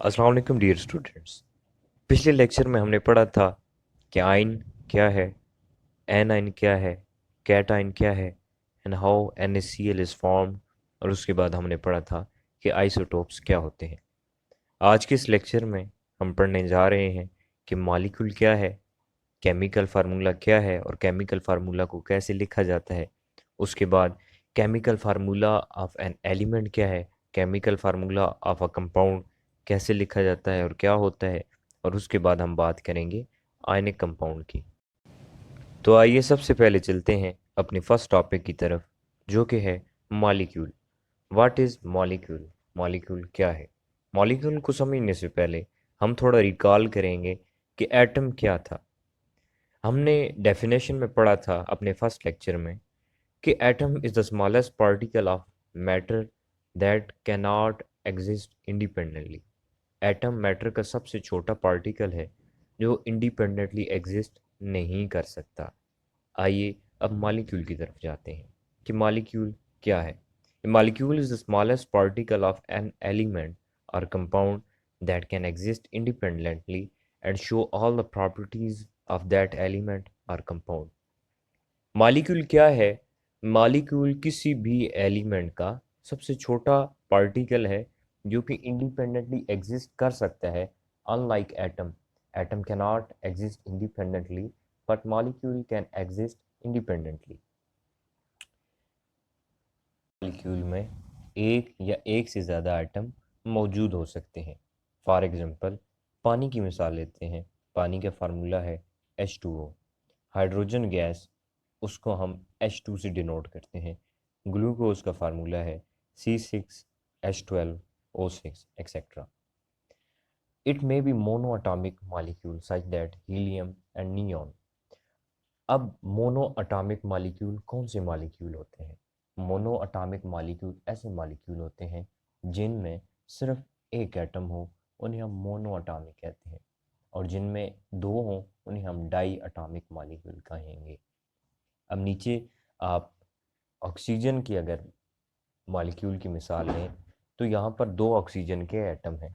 अस्सलाम वालेकुम dear students. पिछले लेक्चर में हमने पढ़ा था कि आयन क्या है, एनाइन क्या है, कैटाइन क्या है and how NaCl is formed. और उसके बाद हमने पढ़ा था कि आइसोटोप्स क्या होते हैं। आज के इस लेक्चर में हम पढ़ने जा रहे हैं कि मॉलिक्यूल क्या है, केमिकल फार्मूला क्या है और केमिकल फार्मूला को कैसे लिखा जाता है। उसके बाद chemical formula of an element क्या है, chemical formula of a compound कैसे लिखा जाता है और क्या होता है। और उसके बाद हम बात करेंगे आयनिक कंपाउंड की। तो आइए सबसे पहले चलते हैं अपने फर्स्ट टॉपिक की तरफ, जो कि है molecule. What is molecule? Molecule क्या है? मॉलिक्यूल को समझने से पहले हम थोड़ा रिकॉल करेंगे कि एटम क्या था। हमने डेफिनेशन में पढ़ा था अपने फर्स्ट लेक्चर में कि atom is the smallest particle of matter that can not exist independently. Atom matter का सबसे छोटा पार्टिकल है जो इंडिपेंडेंटली एग्जिस्ट नहीं कर सकता। आइए अब मॉलिक्यूल की तरफ जाते हैं कि मॉलिक्यूल क्या है। Molecule is the smallest particle of an element और compound that can exist independently and show all the properties of that element or compound। Molecule क्या है? मॉलिक्यूल किसी भी एलिमेंट का सबसे छोटा पार्टिकल है जो कि इंडिपेंडेंटली एग्जिस्ट कर सकता है, unlike atom. Atom can not exist independently but molecule can exist independently. Molecule में एक या एक से ज़्यादा एटम मौजूद हो सकते हैं। फॉर एग्जांपल पानी की मिसाल लेते हैं। पानी का फार्मूला है H2O। हाइड्रोजन गैस, उसको हम H2 से डिनोट करते हैं। ग्लूकोज का फार्मूला है C6H12O6 etcetera. It may be mono atomic molecule such that helium and neon. अब मोनो अटोमिक मॉलिक्यूल कौन से मॉलिक्यूल होते हैं? मोनो अटोमिक मॉलिक्यूल ऐसे मॉलिक्यूल होते हैं जिनमें सिर्फ एक एटम हो, उन्हें हम मोनो अटोमिक कहते हैं। और जिनमें दो हों उन्हें हम डाई अटोमिक मॉलिक्यूल कहेंगे। अब नीचे आप ऑक्सीजन की अगर मॉलिक्यूल की मिसाल लें तो यहाँ पर दो ऑक्सीजन के एटम हैं।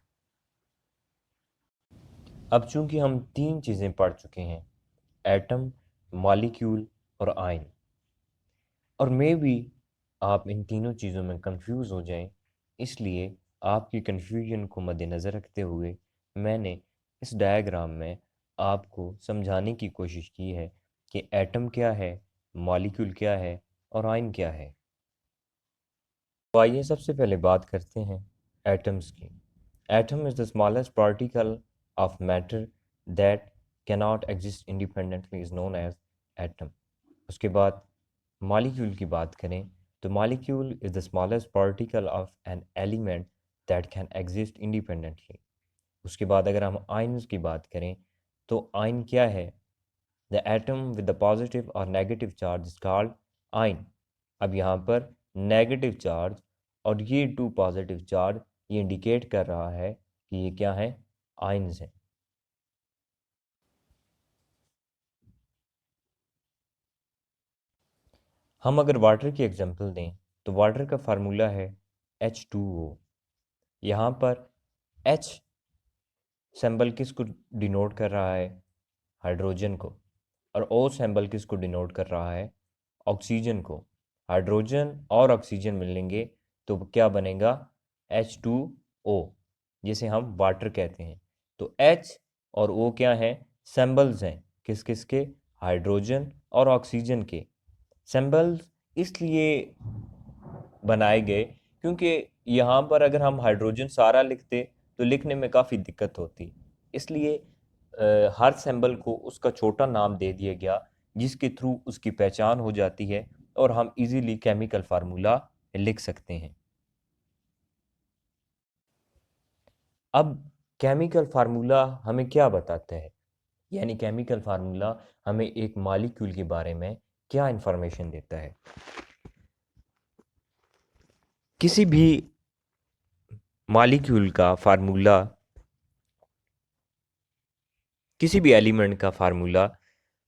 अब चूंकि हम तीन चीज़ें पढ़ चुके हैं, एटम, मॉलिक्यूल और आयन, और मे भी आप इन तीनों चीज़ों में कंफ्यूज हो जाएं, इसलिए आपकी कंफ्यूजन को मद्देनज़र रखते हुए मैंने इस डायग्राम में आपको समझाने की कोशिश की है कि एटम क्या है, मॉलिक्यूल क्या है और आयन क्या है। तो आइए सबसे पहले बात करते हैं एटम्स की। Atom is the smallest particle of matter that cannot exist independently is known as atom. उसके बाद मॉलिक्यूल की बात करें तो molecule is the smallest particle of an element that can exist independently. उसके बाद अगर हम आयन्स की बात करें तो आयन क्या है? The atom with the positive और negative charge is called ion. अब यहाँ पर नेगेटिव चार्ज और ये टू पॉजिटिव चार्ज ये इंडिकेट कर रहा है कि ये क्या है, आयन्स हैं। हम अगर वाटर की एग्जांपल दें तो वाटर का फार्मूला है H2O। यहाँ पर H सिंबल किसको डिनोट कर रहा है? हाइड्रोजन को। और O सिंबल किसको डिनोट कर रहा है? ऑक्सीजन को। हाइड्रोजन और ऑक्सीजन मिलेंगे तो क्या बनेगा? H2O, जिसे हम वाटर कहते हैं। तो H और O क्या हैं? सिंबल्स हैं। किस किस के? हाइड्रोजन और ऑक्सीजन के। सिंबल्स इसलिए बनाए गए क्योंकि यहाँ पर अगर हम हाइड्रोजन सारा लिखते तो लिखने में काफ़ी दिक्कत होती, इसलिए हर सिंबल को उसका छोटा नाम दे दिया गया जिसके थ्रू उसकी पहचान हो जाती है और हम इजीली केमिकल फार्मूला लिख सकते हैं। अब केमिकल फार्मूला हमें क्या बताता है, यानी केमिकल फार्मूला हमें एक मॉलिक्यूल के बारे में क्या इंफॉर्मेशन देता है? किसी भी मॉलिक्यूल का फार्मूला, किसी भी एलिमेंट का फार्मूला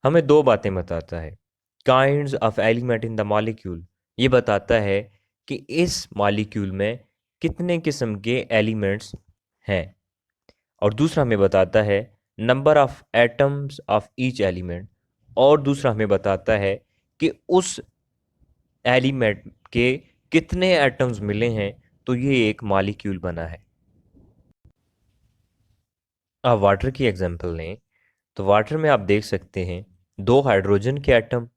हमें दो बातें बताता है। Kinds of element in the molecule, ये बताता है कि इस मॉलिक्यूल में कितने किस्म के एलिमेंट्स हैं। और दूसरा हमें बताता है number of atoms of each element, और दूसरा हमें बताता है कि उस एलिमेंट के कितने एटम्स मिले हैं तो ये एक मॉलिक्यूल बना है। आप वाटर की एग्जांपल लें तो वाटर में आप देख सकते हैं दो हाइड्रोजन के एटम,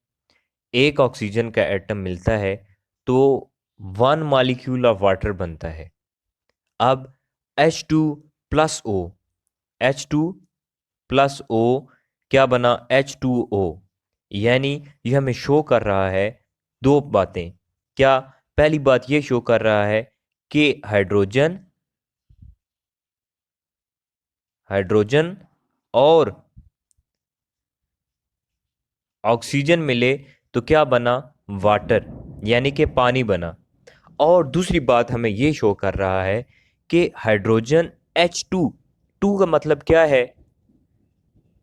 एक ऑक्सीजन का एटम मिलता है तो वन मॉलिक्यूल ऑफ वाटर बनता है। अब H2 plus O, H2 plus O क्या बना, H2O। यानी यह हमें शो कर रहा है दो बातें। क्या? पहली बात यह शो कर रहा है कि हाइड्रोजन हाइड्रोजन और ऑक्सीजन मिले तो क्या बना, वाटर, यानी कि पानी बना। और दूसरी बात हमें ये शो कर रहा है कि हाइड्रोजन H2, टू का मतलब क्या है,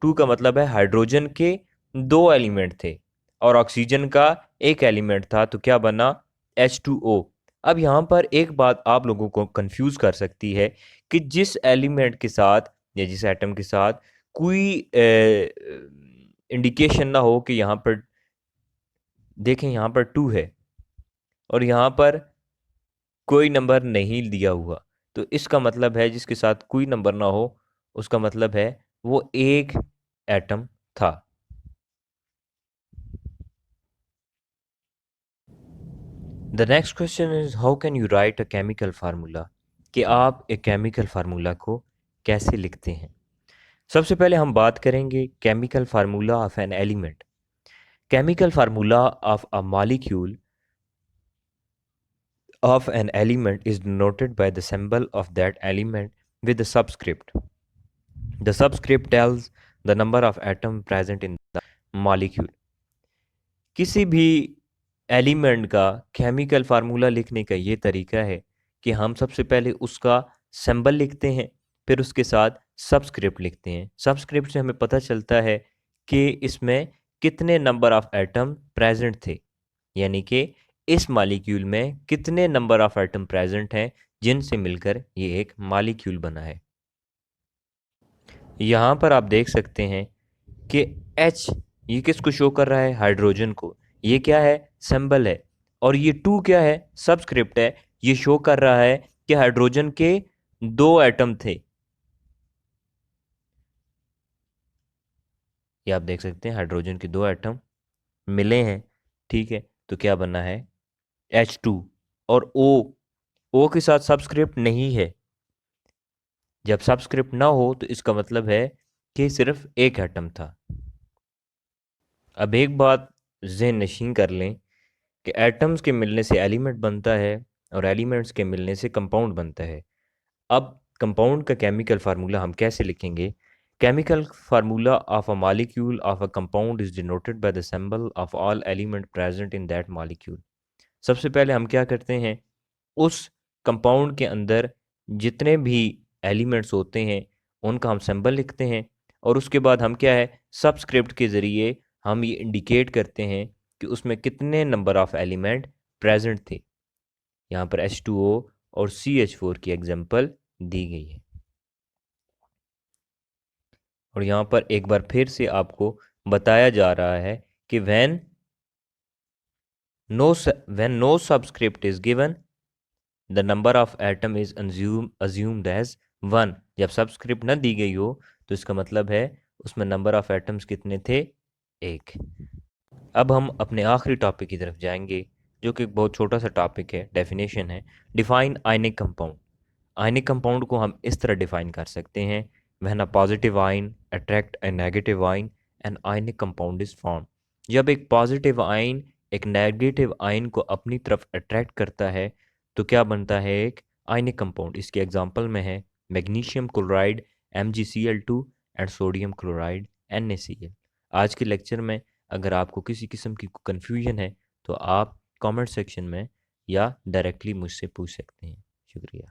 टू का मतलब है हाइड्रोजन के दो एलिमेंट थे और ऑक्सीजन का एक एलिमेंट था तो क्या बना, H2O। अब यहाँ पर एक बात आप लोगों को कंफ्यूज कर सकती है कि जिस एलिमेंट के साथ या जिस एटम के साथ कोई इंडिकेशन ना हो कि यहाँ पर देखें यहाँ पर टू है और यहाँ पर कोई नंबर नहीं दिया हुआ, तो इसका मतलब है जिसके साथ कोई नंबर ना हो उसका मतलब है वो एक एटम था। The next question is how can you right a chemical formula, कि आप एक केमिकल फार्मूला को कैसे लिखते हैं। सबसे पहले हम बात करेंगे chemical formula of an element. Chemical formula of a molecule of an element is denoted by the symbol of that element with the subscript. The subscript tells the number of atoms present in the molecule. किसी भी element का chemical formula लिखने का ये तरीका है कि हम सबसे पहले उसका सिंबल लिखते हैं, फिर उसके साथ सबस्क्रिप्ट लिखते हैं। सबस्क्रिप्ट से हमें पता चलता है कि इसमें कितने नंबर ऑफ एटम प्रेजेंट थे, यानी कि इस मॉलिक्यूल में कितने नंबर ऑफ एटम प्रेजेंट हैं जिनसे मिलकर ये एक मॉलिक्यूल बना है। यहाँ पर आप देख सकते हैं कि H ये किसको शो कर रहा है, हाइड्रोजन को। ये क्या है, सिंबल है। और ये 2 क्या है, सबस्क्रिप्ट है। ये शो कर रहा है कि हाइड्रोजन के दो एटम थे। ये आप देख सकते हैं हाइड्रोजन के दो एटम मिले हैं, ठीक है, तो क्या बना है, H2। और O के साथ सबस्क्रिप्ट नहीं है। जब सबस्क्रिप्ट ना हो तो इसका मतलब है कि सिर्फ एक एटम था। अब एक बात ज़हन नशीन कर लें कि एटम्स के मिलने से एलिमेंट बनता है और एलिमेंट्स के मिलने से कंपाउंड बनता है। अब कंपाउंड का केमिकल फार्मूला हम कैसे लिखेंगे। Chemical formula of a molecule of a compound is denoted by the symbol of all element present in that molecule. सबसे पहले हम क्या करते हैं, उस कंपाउंड के अंदर जितने भी एलिमेंट्स होते हैं उनका हम सिंबल लिखते हैं और उसके बाद हम क्या है, सबस्क्रिप्ट के ज़रिए हम ये इंडिकेट करते हैं कि उसमें कितने नंबर ऑफ एलिमेंट प्रेजेंट थे। यहाँ पर H2O और CH4 की एग्जांपल दी गई है। और यहाँ पर एक बार फिर से आपको बताया जा रहा है कि when no subscript is given the number of atom is assumed as 1। जब सबस्क्रिप्ट न दी गई हो तो इसका मतलब है उसमें नंबर ऑफ एटम्स कितने थे, एक। अब हम अपने आखिरी टॉपिक की तरफ जाएंगे जो कि एक बहुत छोटा सा टॉपिक है, डेफिनेशन है। Define ionic compound. Ionic compound को हम इस तरह डिफाइन कर सकते हैं, when a positive ion attract A negative ion an ionic compound is form. जब एक पॉजिटिव आयन एक नेगेटिव आयन को अपनी तरफ अट्रैक्ट करता है तो क्या बनता है, एक आयनिक कंपाउंड। इसके एग्जांपल में है magnesium chloride MgCl2 and sodium chloride NaCl। आज के लेक्चर में अगर आपको किसी किस्म की कन्फ्यूजन है तो आप कमेंट सेक्शन में या डायरेक्टली मुझसे पूछ सकते हैं। शुक्रिया।